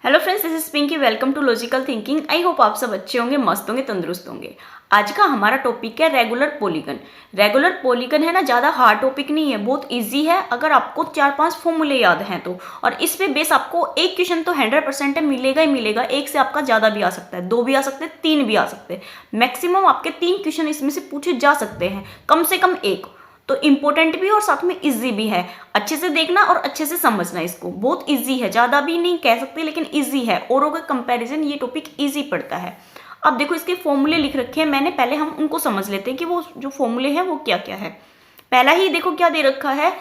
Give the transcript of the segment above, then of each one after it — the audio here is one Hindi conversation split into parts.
Hello friends, this is Pinky. Welcome to logical thinking. I hope आप सब अच्छे होंगे, मस्त होंगे, तंदुरुस्त होंगे। आज का हमारा टॉपिक है रेगुलर पॉलीगन। रेगुलर पॉलीगन है ना, ज़्यादा हार्ड टॉपिक नहीं है, बहुत इजी है अगर आपको 4-5 फॉर्मूले याद हैं तो। और इस पे बेस आपको एक क्वेश्चन तो 100% है, मिलेगा ही मिलेगा। एक से आपका ज़्यादा भी आ सकता है, 2 भी आ सकते हैं, 3 भी आ सकते हैं। मैक्सिमम आपके 3 क्वेश्चन इसमें से पूछे जा सकते हैं, कम से कम एक। तो इम्पोर्टेंट भी और साथ में इजी भी है। अच्छे से देखना और अच्छे से समझना। इसको बहुत इजी है, ज़्यादा भी नहीं कह सकते लेकिन इजी है। औरों के कंपैरिजन ये टॉपिक इजी पड़ता है। अब देखो, इसके फॉर्मूले लिख रखे हैं मैंने, पहले हम उनको समझ लेते हैं कि वो जो फॉर्मूले हैं वो क्या क्या है। पहला ही देखो क्या दे रखा है,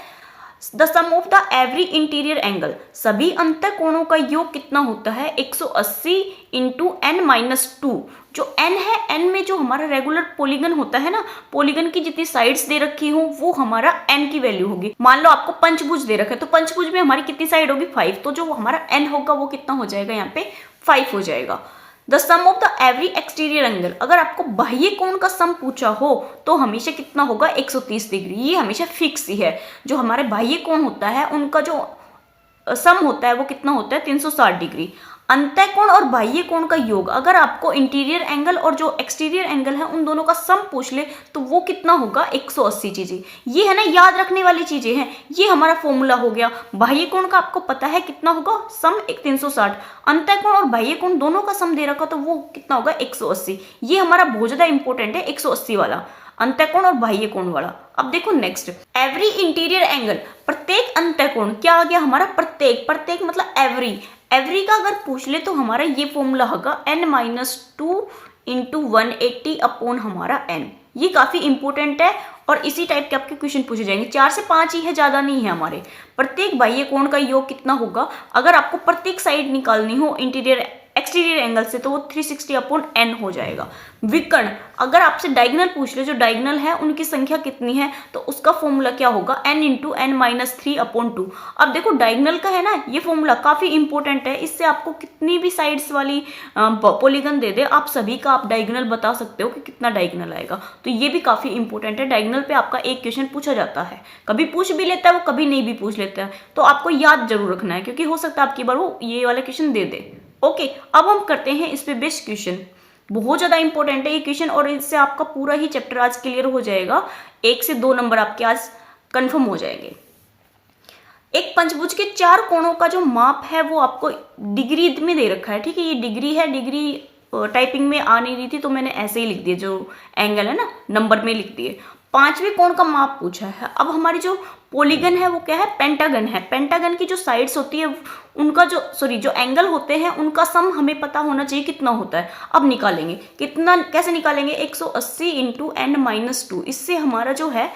the sum of the every interior angle. सभी अंतः कोणों का योग कितना होता है? 180 इंटू n माइनस 2। जो n है, n में जो हमारा रेगुलर पॉलीगन होता है ना, पॉलीगन की जितनी साइड्स दे रखी हो वो हमारा n की वैल्यू होगी। मान लो आपको पंचभुज दे रखा है, तो पंचभुज में हमारी कितनी साइड होगी? 5। तो जो हमारा n होगा वो कितना हो जाएगा? यहाँ पे 5 हो जाएगा। The sum of the every exterior angle. अगर आपको बाह्य कोण का सम पूछा हो तो हमेशा कितना होगा? 130 डिग्री। ये हमेशा फिक्स ही है। जो हमारे बाह्य कोण होता है उनका जो सम होता है वो कितना होता है? 360 डिग्री। अंतः कोण और बाह्य कोण का योग, अगर आपको इंटीरियर एंगल और जो एक्सटीरियर एंगल है उन दोनों का सम पूछ ले तो वो कितना होगा? 180। चीजें ये है ना, याद रखने वाली चीजें हैं। ये हमारा फॉर्मूला हो गया। बाह्य कोण का आपको पता है कितना होगा? सम 360। अंतः कोण और बाह्य कोण दोनों का सम दे रखा तो वो कितना होगा? 180। ये हमारा बहुत ज्यादा इंपॉर्टेंट है, 180 वाला, अंतःकोण और बाह्य कोण वाला। अब देखो नेक्स्ट, एवरी इंटीरियर एंगल। प्रत्येक अंतःकोण क्या आ गया हमारा? प्रत्येक। प्रत्येक मतलब एवरी। एवरी का अगर पूछ ले तो हमारा ये फॉर्मूला होगा n-2 इंटू 180 अपॉन हमारा n। ये काफी इंपॉर्टेंट है और इसी टाइप के आपके क्वेश्चन पूछे जाएंगे। 4 से 5 ही है, ज्यादा नहीं है हमारे। प्रत्येक बाह्य कोण का योग कितना होगा? अगर आपको प्रत्येक साइड निकालनी हो इंटीरियर एक्सटीरियर एंगल से तो वो 360 अपॉन n हो जाएगा। विकर्ण, अगर आपसे डायगोनल पूछ ले, जो डायगोनल है उनकी संख्या कितनी है तो उसका फॉर्मूला क्या होगा? n into n minus 3 upon 2। अब देखो डायगोनल का है ना, ये फॉर्मूला काफी इंपॉर्टेंट है। इससे आपको कितनी भी साइड्स वाली पॉलीगन दे दे, आप सभी का आप डायगोनल बता सकते हो कि कितना डायगोनल आएगा। तो ये भी काफी इंपॉर्टेंट है। डायगोनल पे आपका एक क्वेश्चन पूछा जाता है, कभी पूछ भी लेता है वो, कभी नहीं भी पूछ लेता है। तो आपको याद जरूर रखना है, क्योंकि हो सकता है आपकी बार वो ये वाला क्वेश्चन दे दे। ओके, अब हम करते हैं इस पे बेस्ट क्वेश्चन। बहुत ज्यादा इंपॉर्टेंट है ये क्वेश्चन और इससे आपका पूरा ही चैप्टर आज क्लियर हो जाएगा। 1 से 2 नंबर आपके आज कंफर्म हो जाएंगे। एक पंचभुज के 4 कोणों का जो माप है वो आपको डिग्री में दे रखा है। ठीक है, ये डिग्री है। डिग्री टाइपिंग में आ नहीं रही थी तो मैंने ऐसे ही लिख दिया, जो एंगल है ना नंबर में लिख दिए। 5वें कोण का माप पूछा है। अब हमारी जो पॉलीगन है वो क्या है? पेंटागन है। पेंटागन की जो साइड्स होती है उनका जो एंगल होते हैं उनका सम हमें पता होना चाहिए कितना होता है। अब निकालेंगे कितना, कैसे निकालेंगे? 180 इंटू n माइनस 2। इससे हमारा जो है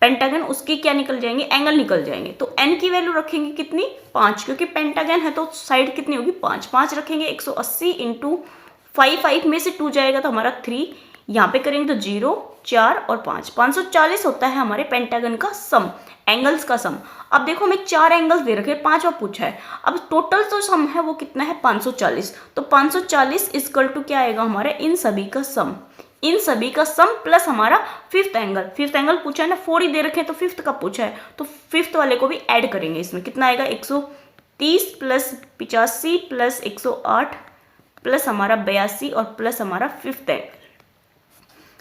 पेंटागन, उसकी क्या निकल जाएंगे? एंगल निकल जाएंगे। तो n की वैल्यू रखेंगे कितनी? 5, क्योंकि पेंटागन है तो साइड कितनी होगी? 5। 5 रखेंगे। 180 इंटू 5 में से 2 जाएगा तो हमारा 3। यहाँ पे करेंगे तो 0, 4 और 5, 540 होता है हमारे पेंटागन का सम, एंगल्स का सम। अब देखो हमें 4 एंगल्स दे रखे, 5वां पूछा है। अब टोटल जो सम है वो कितना है? 540। तो 540 इक्वल टू क्या आएगा हमारे? इन सभी का सम। इन सभी का सम प्लस हमारा फिफ्थ एंगल। फिफ्थ एंगल पूछा है ना, 4 ही दे रखे हैं तो फिफ्थ का पूछा है तो फिफ्थ वाले को भी ऐड करेंगे। इसमें कितना आएगा? 130 प्लस 85 प्लस 108 प्लस हमारा 82 और प्लस हमारा फिफ्थ एंगल।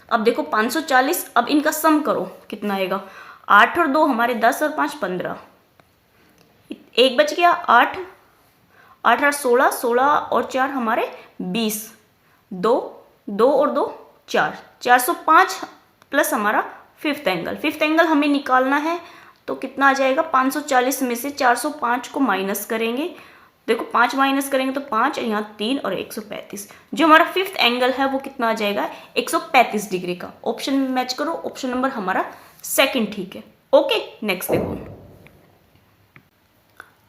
अब देखो 540, अब इनका सम करो कितना आएगा? 8 और 2 हमारे 10 और 5 15, एक बच गया 8, 8 और 16, 16 और 4 हमारे 20, 2, 2 और 2 4, 405 प्लस हमारा फिफ्थ एंगल। फिफ्थ एंगल हमें निकालना है तो कितना आ जाएगा? 540 में से 405 को माइनस करेंगे। देखो 5 माइनस करेंगे तो 5, यहाँ 3 और 135। जो हमारा फिफ्थ एंगल है वो कितना आ जाएगा? 135 डिग्री का। ऑप्शन मैच करो, ऑप्शन नंबर हमारा सेकंड ठीक है। ओके, नेक्स्ट देखो,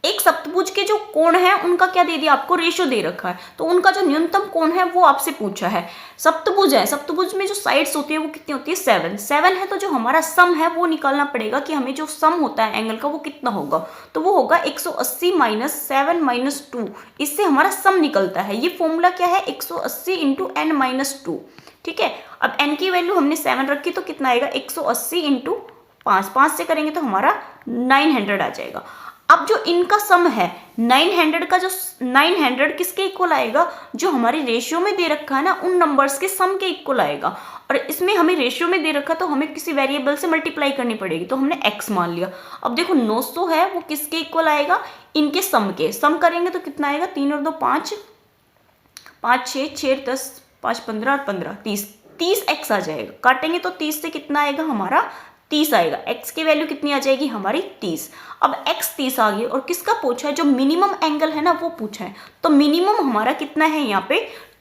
एक सप्तभुज के जो कोण है उनका क्या दे दिया आपको? रेशो दे रखा है। तो उनका जो न्यूनतम कोण है वो आपसे पूछा है। सप्तभुज है, सप्तभुज में जो साइड्स होती है वो कितनी होती है? 7। 7 है तो जो हमारा सम है वो निकालना पड़ेगा कि हमें जो सम होता है एंगल का वो कितना होगा। तो वो होगा 180 माइनस 7 माइनस 2। इससे हमारा सम निकलता है। ये फॉर्मूला क्या है? 180 इंटू n माइनस 2। ठीक है, अब n की वैल्यू हमने 7 रखी तो कितना आएगा? 180 इंटू 5, 5 से करेंगे तो हमारा 900 आ जाएगा। अब जो इनका सम है 900 का, जो 900 किसके इक्वल आएगा, जो हमारी रेशियो में दे रखा है ना उन नंबर्स के सम के इक्वल आएगा। और इसमें हमें रेशियो में दे रखा तो हमें किसी वेरिएबल से मल्टीप्लाई करनी पड़ेगी, तो हमने x मान लिया। अब देखो 900 है वो किसके इक्वल आएगा, इनके सम के। सम करेंगे तो कितना आएगा, 3 और 2 5, 5 6 6 10, 5 15 और 15 30, 30x आ जाएगा। काटेंगे तो 30 से कितना आएगा हमारा 30 आएगा। x की वैल्यू कितनी आ जाएगी हमारी 30। अब x 30 आ गई और किसका पूछा है, जो मिनिमम एंगल है ना वो पूछा है। तो मिनिमम हमारा कितना है यहाँ पे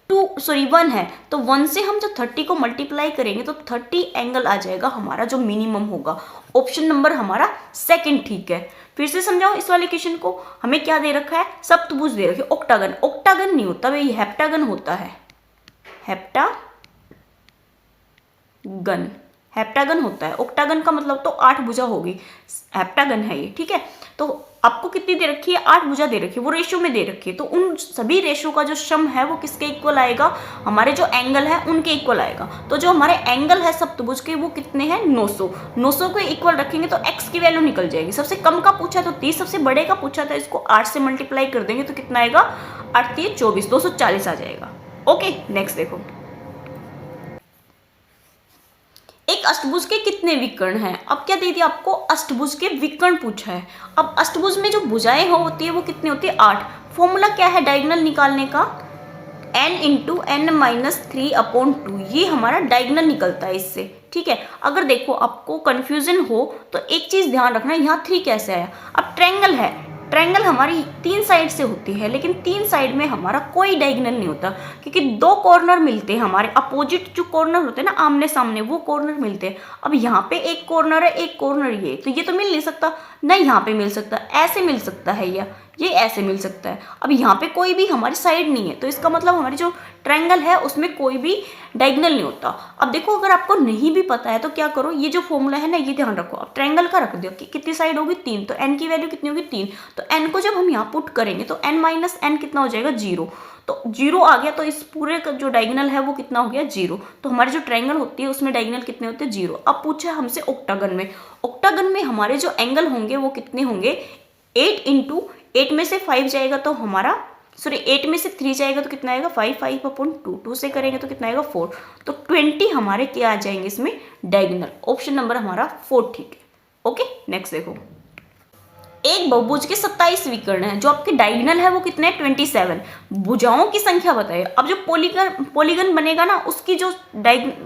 1 है, तो 1 से हम जो 30 को मल्टीप्लाई करेंगे तो 30 एंगल आ जाएगा हमारा जो मिनिमम होगा। ऑप्शन नंबर हमारा सेकंड ठीक है। फिर से समझाओ इस वाले क्वेश्चन को। हमें क्या दे रखा है, सप्तभुज दे रखी है, ऑक्टागन। ऑक्टागन नहीं होता भाई, हेप्टागन होता है, हेप्टागन, हेप्टागन होता है। ऑक्टागन का मतलब तो 8 भुजा होगी, हेप्टागन है ये, ठीक है। तो आपको कितनी दे रखी है, 8 भुजा दे रखी है, वो रेशियो में दे रखी है। तो उन सभी रेशियो का जो सम है वो किसके इक्वल आएगा, हमारे जो एंगल है उनके इक्वल आएगा। तो जो हमारे एंगल है सप्तभुज के वो कितने हैं 900, 900 को इक्वल रखेंगे तो x की वैल्यू निकल जाएगी। सबसे कम का पूछा तो 30, सबसे बड़े का पूछा था, इसको 8 से मल्टीप्लाई कर देंगे तो कितना आएगा 8 3 24, 240 आ जाएगा। ओके नेक्स्ट देखो, एक अष्टभुज के कितने विकर्ण हैं। अब क्या दे दिया आपको, अष्टभुज के विकर्ण पूछा है। अब अष्टभुज में जो भुजाएं होती है वो कितनी होती है 8। फॉर्मूला क्या है डायगोनल निकालने का, n इंटू n माइनस 3/2, ये हमारा डायगोनल निकलता है इससे, ठीक है। अगर देखो आपको कंफ्यूजन हो तो एक चीज ध्यान रखना, यहाँ 3 कैसे आया। अब ट्रायंगल है, ट्रायंगल हमारी 3 साइड से होती है, लेकिन 3 साइड में हमारा कोई डायगोनल नहीं होता, क्योंकि 2 कॉर्नर मिलते हैं हमारे अपोजिट, जो कॉर्नर होते हैं ना आमने सामने, वो कॉर्नर मिलते हैं। अब यहाँ पे एक कॉर्नर है, एक कॉर्नर ये, तो ये तो मिल नहीं सकता ना, यहाँ पे मिल सकता, ऐसे मिल सकता है, या ये ऐसे मिल सकता है। अब यहाँ पे कोई भी हमारी साइड नहीं है, तो इसका मतलब हमारी जो ट्रायंगल है उसमें कोई भी डायगोनल नहीं होता। अब देखो अगर आपको नहीं भी पता है तो क्या करो, ये जो फॉर्मूला है ना ये ध्यान रखो। अब ट्रायंगल का रख दो कि कितनी साइड होगी 3, तो n की वैल्यू कितनी होगी 3, तो n को जब हम यहाँ पुट करेंगे तो n माइनस n कितना हो जाएगा 0, तो 0 आ गया। तो इस पूरे का जो डायगोनल है वो कितना हो गया 0। तो हमारी जो ट्रायंगल होती है उसमें डायगोनल कितने होते हैं 0। अब पूछा हमसे ऑक्टागन में, ऑक्टागन में हमारे जो एंगल होंगे वो कितने होंगे 8 इंटू 8 में से 5 जाएगा तो हमारा, सॉरी 8 में से 3 जाएगा तो कितना आएगा 5, 5/2, 2 से करेंगे तो कितना आएगा 4, तो 20 हमारे क्या आ जाएंगे इसमें डायगोनल। ऑप्शन नंबर हमारा 4 ठीक है। ओके नेक्स्ट देखो, एक बहुभुज के 27 विकर्ण है, जो आपके डायगोनल है वो कितने हैं 27, भुजाओं की संख्या बताइए। अब जो पॉलीगन बनेगा ना उसकी जो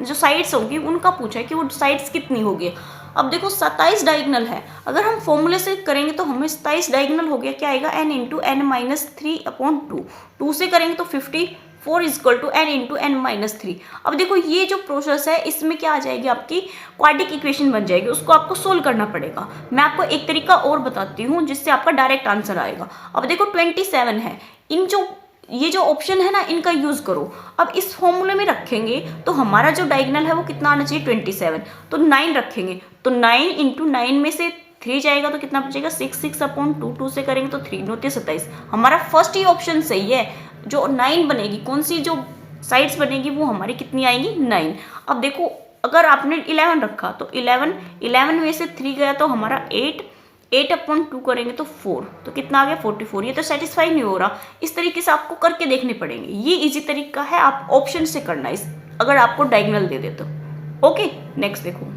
साइड्स होंगी उनका पूछा है कि वो साइड्स कितनी होगी। अब देखो 27 डायगोनल है, अगर हम फॉर्मूले से करेंगे तो हमें 27 डायगोनल हो गया, क्या आएगा n इंटू n माइनस 3/2, 2 से करेंगे तो 54 is equal to n into n minus 3। अब देखो ये जो प्रोसेस है इसमें क्या आ जाएगी आपकी क्वाड्रेटिक इक्वेशन बन जाएगी, उसको आपको सोल्व करना पड़ेगा। मैं आपको एक तरीका और बताती हूँ जिससे आपका डायरेक्ट आंसर आएगा। अब देखो 27 है, इन जो ये जो ऑप्शन है ना इनका यूज करो। अब इस फॉर्मूले में रखेंगे तो हमारा जो डायगोनल है वो कितना आना चाहिए 27, तो 9 रखेंगे तो 9 इंटू 9 में से 3 जाएगा तो कितना बचेगा 6, 6/2, 2 से करेंगे तो 3 होते 27। हमारा फर्स्ट ही ऑप्शन सही है, जो 9 बनेगी, कौन सी जो साइड्स बनेगी वो हमारी कितनी आएगी 9। अब देखो अगर आपने 11 रखा तो 11 में से 3 गया तो हमारा 8/2 करेंगे तो 4, तो कितना आ गया 44। ये तो सेटिस्फाई नहीं हो रहा, इस तरीके से आपको करके देखने पड़ेंगे। ये इजी तरीका है, आप ऑप्शन से करना इस, अगर आपको डायगोनल दे दे तो। ओके नेक्स्ट देखो,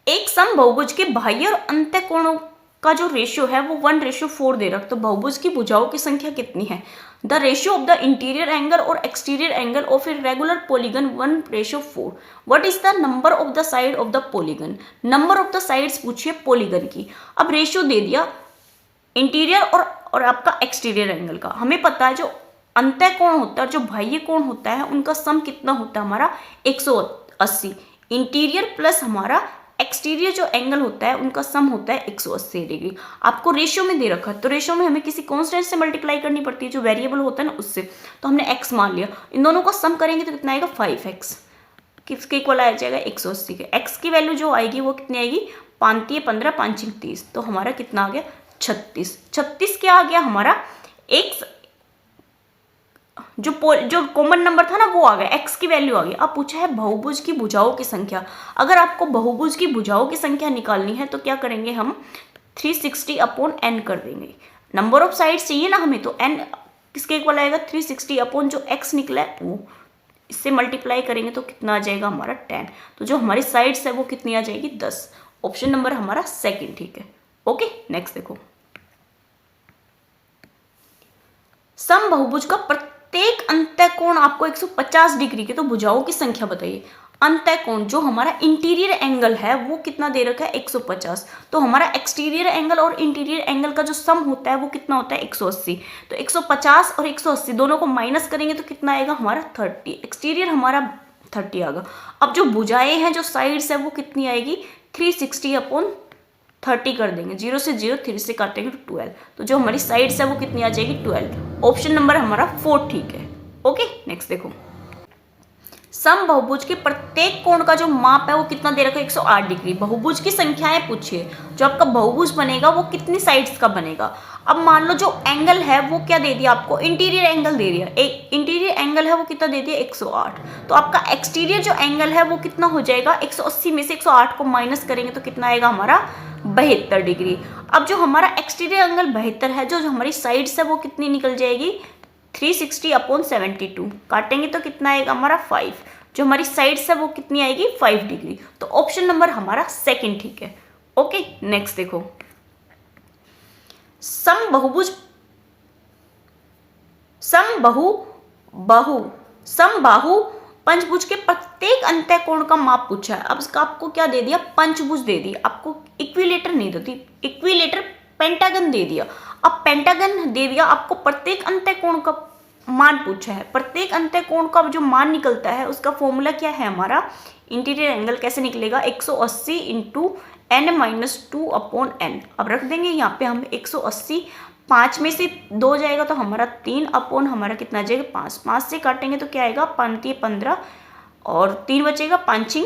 एक सम बहुभुज के बाह्य और अंत्य कोणों का जो रेशियो है वो 1:4 दे रखा, तो बहुभुज की भुजाओं की संख्या कितनी है। The ratio of the interior angle और exterior angle of a regular polygon 1:4। What is the number of the side of the polygon. Number of the sides पूछिए पॉलीगन की। अब रेशियो दे दिया इंटीरियर और आपका एक्सटीरियर एंगल का। हमें पता है जो अंत्य कोण होता है और जो बाह्य कोण होता है उनका सम कितना होता है हमारा 180। इंटीरियर प्लस हमारा एक्सटीरियर जो एंगल होता है उनका सम होता है 180 डिग्री। आपको रेशियो में दे रखा है, तो रेशियो में हमें किसी कांस्टेंट से मल्टीप्लाई करनी पड़ती है, जो वेरिएबल होता है ना उससे। तो हमने x मान लिया, इन दोनों का सम करेंगे तो कितना आएगा 5x, किसके इक्वल आ जाएगा 180 के। x की वैल्यू जो आएगी वो कितनी आएगी 5 15 5 30, तो हमारा कितना आ गया 36। 36 क्या आ गया हमारा x, जो कॉमन नंबर था ना वो आ गया, x की वैल्यू आ गई। अब पूछा है बहुभुज की भुजाओं की संख्या। अगर आपको बहुभुज की भुजाओं की संख्या निकालनी है तो क्या करेंगे हम, 360 अपॉन n कर देंगे। नंबर ऑफ साइड्स चाहिए ना हमें, तो n किसके इक्वल आएगा 360 अपॉन जो x निकला है वो, इससे मल्टीप्लाई करेंगे तो कितना आ जाएगा हमारा 10। तो जो हमारी साइड्स है वो कितनी आ जाएगी 10। ऑप्शन नंबर हमारा सेकंड ठीक है। ओके नेक्स्ट देखो, सम बहुभुज का प्रत्येक अंतःकोण आपको 150 डिग्री के, तो भुजाओं की संख्या बताइए। अंतःकोण जो हमारा इंटीरियर एंगल है वो कितना दे रखा है 150, तो हमारा एक्सटीरियर एंगल और इंटीरियर एंगल का जो सम होता है वो कितना होता है 180। तो 150 और 180 दोनों को माइनस करेंगे तो कितना आएगा हमारा 30, एक्सटीरियर हमारा 30 आएगा। अब जो भुजाएं हैं जो साइड्स है वो कितनी आएगी 360 अपॉन 30 कर देंगे, 0 से 0 3 से काटेंगे तो 12, तो जो हमारी साइड्स है वो कितनी आ जाएगी 12। ऑप्शन नंबर हमारा 4 ठीक है। ओके नेक्स्ट देखो, सम बहुभुज के प्रत्येक कोण का जो माप है वो कितना दे रखा है 108 डिग्री। बहुभुज की संख्याएं पूछिए, जो आपका बहुभुज बनेगा वो कितनी साइड्स का बनेगा। अब मान लो जो एंगल है वो क्या दे दिया आपको, इंटीरियर एंगल दे दिया, एक इंटीरियर एंगल है वो कितना दे दिया 108, तो आपका एक्सटीरियर जो एंगल है वो कितना हो जाएगा 180 में से 108 को माइनस करेंगे तो कितना आएगा हमारा 72 डिग्री। अब जो हमारा एक्सटीरियर एंगल 72 है, जो हमारी साइड्स है वो कितनी निकल जाएगी 360 अपॉन 72, काटेंगे तो कितना आएगा हमारा 5, जो हमारी साइड्स है वो कितनी आएगी 5 डिग्री। तो ऑप्शन नंबर हमारा सेकंड ठीक है। ओके नेक्स्ट देखो, सम बाहु पंचभुज के प्रत्येक अंतःकोण का माप पूछा है। अब इसका आपको क्या दे दिया, पंचभुज दे दिया, आपको इक्विलेटर नहीं देती, इक्विलेटर पेंटागन दे दिया। अब पेंटागन दे दिया, आपको प्रत्येक अंतःकोण का मान पूछा है। प्रत्येक अंतःकोण का जो मान निकलता है उसका फॉर्मूला क्या है हमारा, इंटीरियर एंगल कैसे निकलेगा 180 इंटू n-2 अपॉन n। अब रख देंगे यहाँ पे हम 180, 5 में से 2 जाएगा तो हमारा 3 अपॉन हमारा कितना आ जाएगा 5, 5 से काटेंगे तो क्या आएगा 5 15 और 3 बचेगा 5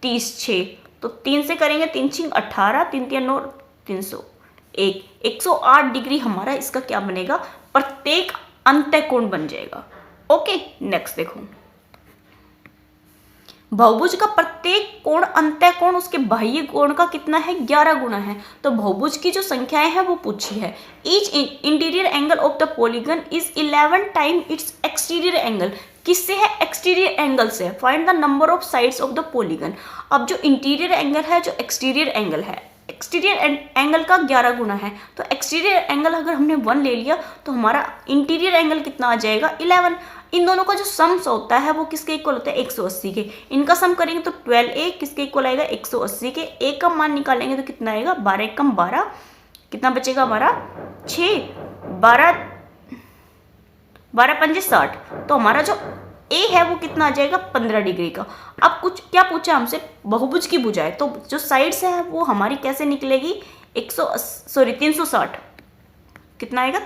30 6, तो 3 से करेंगे 3 18, 3 9 301, 108 डिग्री हमारा इसका क्या बनेगा, प्रत्येक अंतःकोण बन जाएगा। ओके नेक्स्ट देखो, बहुभुज का प्रत्येक कोण अंतःकोण उसके बाह्य कोण का कितना है 11 गुना है। तो बहुभुज की जो संख्याएं हैं वो पूछी है। Each interior angle of the polygon is 11 time it's exterior angle, किससे है एक्सटीरियर एंगल से। Find the number of sides of the polygon. अब जो इंटीरियर एंगल है जो एक्सटीरियर एंगल है, एक्सटीरियर एंगल का 11 गुना है, तो एक्सटीरियर एंगल अगर हमने 1 ले लिया तो हमारा इंटीरियर एंगल कितना आ जाएगा 11। इन दोनों का जो सम्स होता है वो किसके इक्वल होता है 180 के। इनका सम करेंगे तो 12a किसके इक्वल आएगा 180 के। a का मान निकालेंगे तो कितना आएगा 12 कम 12, कितना बचेगा हमारा 6, 12 पंजे 60, तो हमारा जो a है वो कितना आ जाएगा 15 डिग्री का। अब कुछ क्या पूछा हमसे, बहुभुज की भुजाएं, तो जो साइड्स है वो हमारी कैसे निकलेगी 360, कितना आएगा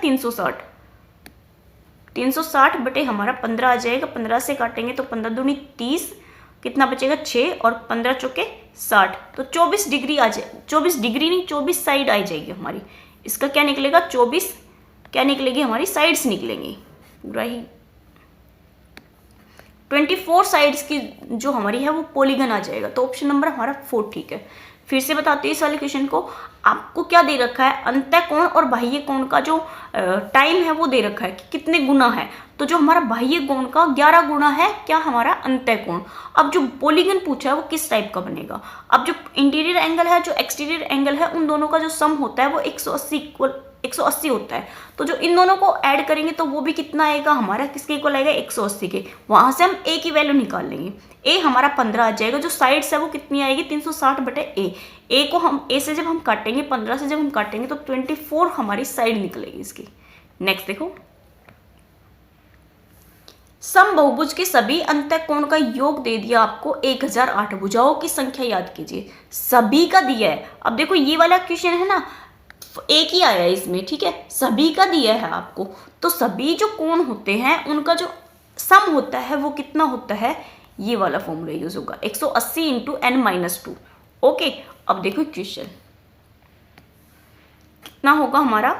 360 बटे हमारा 15 आ जाएगा। 15 से काटेंगे तो 15 दूनी 30, कितना बचेगा 6 और 15 चौके 60, तो 24 डिग्री आ जाए, 24 डिग्री नहीं 24 साइड आ जाएगी हमारी। इसका क्या निकलेगा 24 क्या निकलेगी हमारी साइड्स निकलेंगी, पूरा ही 24 साइड्स की जो हमारी है वो पॉलीगन आ जाएगा। तो ऑप्शन नंबर हमारा 4 ठीक है। फिर से बताते हैं इस वाले क्वेश्चन को, आपको क्या दे रखा है अंतःकोण और बाह्य कोण का जो टाइम है वो दे रखा है कि कितने गुना है। तो जो हमारा बाह्य कोण का 11 गुना है क्या हमारा अंतःकोण। अब जो पॉलीगन पूछा है वो किस टाइप का बनेगा। अब जो इंटीरियर एंगल है जो एक्सटीरियर एंगल है उन दोनों का जो सम होता है वो 180 होता है। तो जो इन दोनों को ऐड करेंगे तो वो भी कितना आएगा हमारा किसके इक्वल आएगा 180 के। वहां से हम a की वैल्यू निकाल लेंगे, a हमारा 15 आ जाएगा। जो साइड्स है वो कितनी आएगी 360 बटे a को हम a से जब हम काटेंगे 15 से जब हम काटेंगे तो 24 हमारी साइड निकलेगी इसकी। नेक्स्ट देखो, सम बहुभुज के सभी अंतःकोण का योग दे दिया आपको 1008। भुजाओं की संख्या याद कीजिए, सभी का दिया है। अब देखो ये वाला क्वेश्चन है ना एक ही आया है इसमें, ठीक है, सभी का दिया है आपको। तो सभी जो कोण होते हैं उनका जो सम होता है वो कितना होता है, ये वाला फॉर्मूला यूज होगा 180 इंटू n-2। ओके अब देखो क्वेश्चन कितना होगा हमारा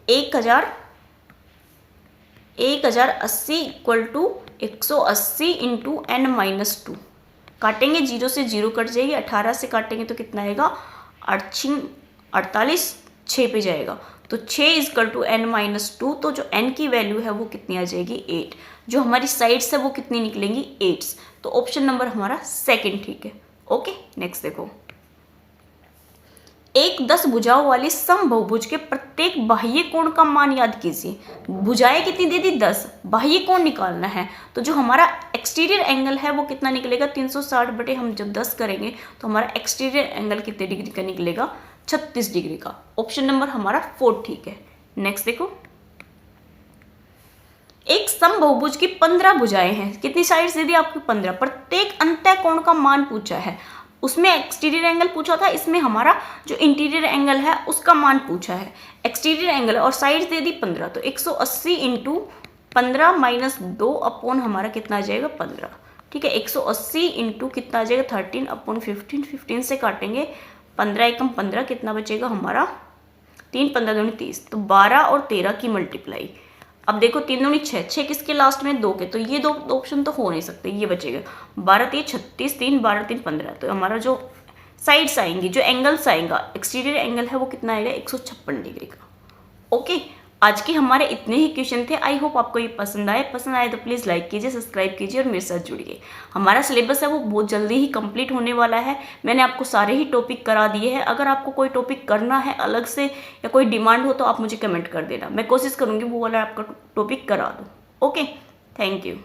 1080 इक्वल टू 180 इंटू n-2। काटेंगे 0 से 0 कट जाएगी, 18 से काटेंगे तो कितना आएगा 8 48, 6 पे जाएगा तो 6 इजकल टू n-2, तो जो n की वैल्यू है वो कितनी आ जाएगी 8। जो हमारी साइड्स है वो कितनी निकलेंगी 8। तो ऑप्शन नंबर हमारा सेकंड ठीक है। ओके, नेक्स्ट देखो, एक 10 भुजाओं वाली समबहुभुज के प्रत्येक बाह्य कोण का मान याद कीजिए। भुजाएं कितनी दे दी 10, बाह्य कोण निकालना है। तो जो हमारा एक्सटीरियर एंगल है वो कितना निकलेगा 360 बटे हम जब 10 करेंगे तो हमारा एक्सटीरियर एंगल कितने डिग्री का निकलेगा 36 डिग्री का। ऑप्शन नंबर हमारा 4 ठीक है। नेक्स्ट देखो, एक समबहुभुज की 15 भुजाएं हैं। कितनी साइड्स दे दी आपको 15। प्रत्येक अंतः कोण का मान पूछा है। उसमें एक्सटीरियर एंगल पूछा था, इसमें हमारा जो इंटीरियर एंगल है उसका मान पूछा है। एक्सटीरियर एंगल और साइड्स दे दी 15, तो 180 इंटू 15 माइनस 2 अपॉन हमारा कितना आ जाएगा 15। ठीक है, 180 इंटू कितना आ जाएगा 13 अपॉन 15, 15 से काटेंगे 15 एकम 15, कितना बचेगा हमारा 3 15 दूनी 30, तो 12 और 13 की मल्टीप्लाई। अब देखो 3 दूनी 6, 6 किसके लास्ट में 2 के, तो ये दो ऑप्शन तो हो नहीं सकते, ये बचेगा 12 3 36, 3 12 3 15। तो हमारा जो साइड्स आएंगी, जो एंगल्स आएगा, एक्सटीरियर एंगल है वो कितना आएगा 156 डिग्री का। ओके, आज के हमारे इतने ही क्वेश्चन थे। आई होप आपको ये पसंद आए तो प्लीज़ लाइक कीजिए, सब्सक्राइब कीजिए और मेरे साथ जुड़िए। हमारा सिलेबस है वो बहुत जल्दी ही कंप्लीट होने वाला है। मैंने आपको सारे ही टॉपिक करा दिए हैं। अगर आपको कोई टॉपिक करना है अलग से या कोई डिमांड हो तो आप मुझे कमेंट कर देना, मैं कोशिश करूँगी वो वाला आपका टॉपिक करा दूँ। Okay, thank you.